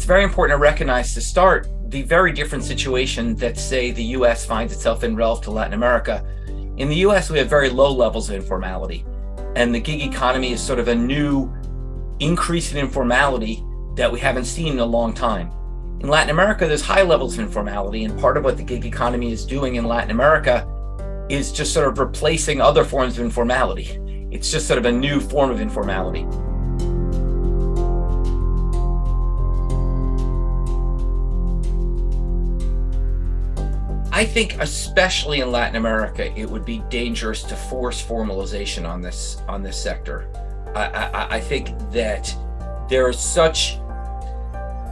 very important to recognize to start the very different situation that, say, the US finds itself in relative to Latin America. In the US, we have very low levels of informality, and the gig economy is sort of a new increase in informality that we haven't seen in a long time. In Latin America, there's high levels of informality, and part of what the gig economy is doing in Latin America is just sort of replacing other forms of informality. It's just sort of a new form of informality. I think especially in Latin America, it would be dangerous to force formalization on this sector. I think that there is such,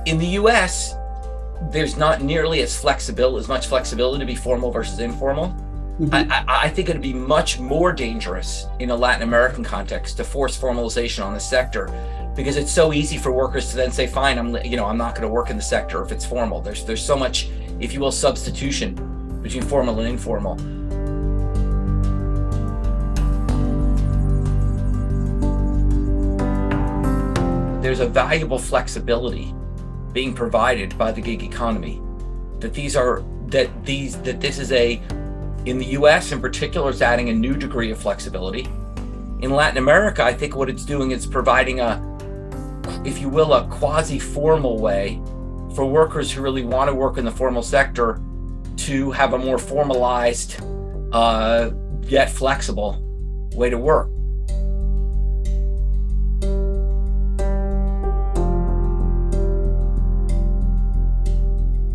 in the US, there's not nearly as much flexibility to be formal versus informal. Mm-hmm. I think it'd be much more dangerous in a Latin American context to force formalization on the sector, because it's so easy for workers to then say, fine, I'm not going to work in the sector if it's formal. There's so much, if you will, substitution between formal and informal. There's a valuable flexibility being provided by the gig economy. In the US in particular, it's adding a new degree of flexibility. In Latin America, I think what it's doing is providing a quasi-formal way for workers who really want to work in the formal sector to have a more formalized, yet flexible way to work.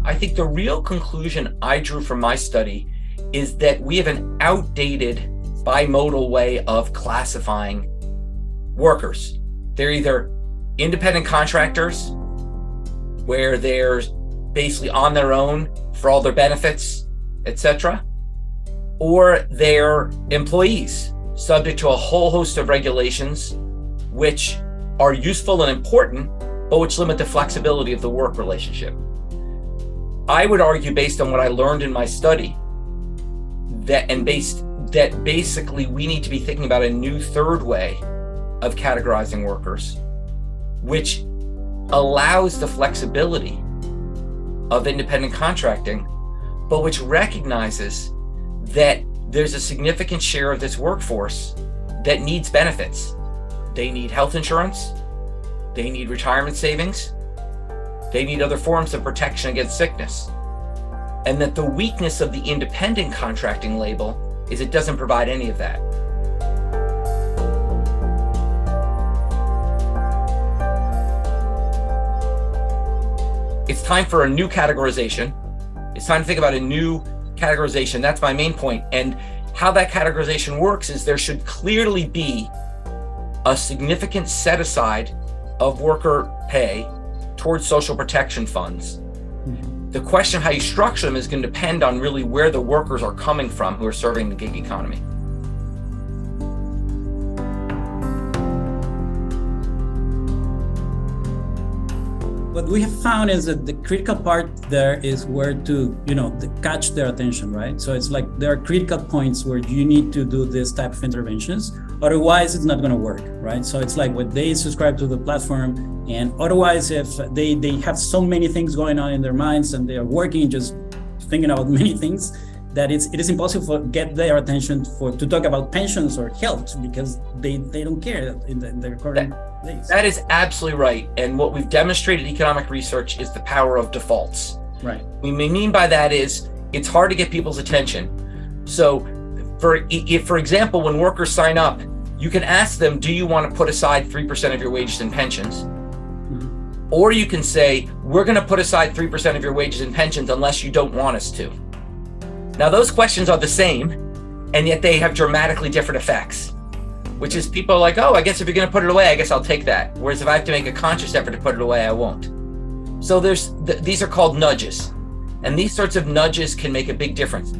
I think the real conclusion I drew from my study is that we have an outdated bimodal way of classifying workers. They're either independent contractors, where they're basically on their own for all their benefits, etc., or they're employees, subject to a whole host of regulations which are useful and important, but which limit the flexibility of the work relationship. I would argue, based on what I learned in my study, that basically we need to be thinking about a new third way of categorizing workers, which allows the flexibility of independent contracting, but which recognizes that there's a significant share of this workforce that needs benefits. They need health insurance, they need retirement savings, they need other forms of protection against sickness. And that the weakness of the independent contracting label is it doesn't provide any of that. It's time for a new categorization. It's time to think about a new categorization. That's my main point. And how that categorization works is there should clearly be a significant set aside of worker pay towards social protection funds. The question of how you structure them is going to depend on really where the workers are coming from who are serving the gig economy. What we have found is that the critical part there is where to, catch their attention, right? So it's like there are critical points where you need to do this type of interventions. Otherwise, it's not going to work, right? So it's like when they subscribe to the platform, and otherwise, if they have so many things going on in their minds and they are working just thinking about many things, that it is impossible to get their attention to talk about pensions or health, because they don't care in their current days. That is absolutely right. And what we've demonstrated in economic research is the power of defaults. Right. What we mean by that is it's hard to get people's attention. So for example, when workers sign up, you can ask them, do you want to put aside 3% of your wages in pensions? Mm-hmm. Or you can say, we're going to put aside 3% of your wages in pensions unless you don't want us to. Now, those questions are the same, and yet they have dramatically different effects, which is people are like, oh, I guess if you're going to put it away, I guess I'll take that. Whereas if I have to make a conscious effort to put it away, I won't. So these are called nudges, and these sorts of nudges can make a big difference.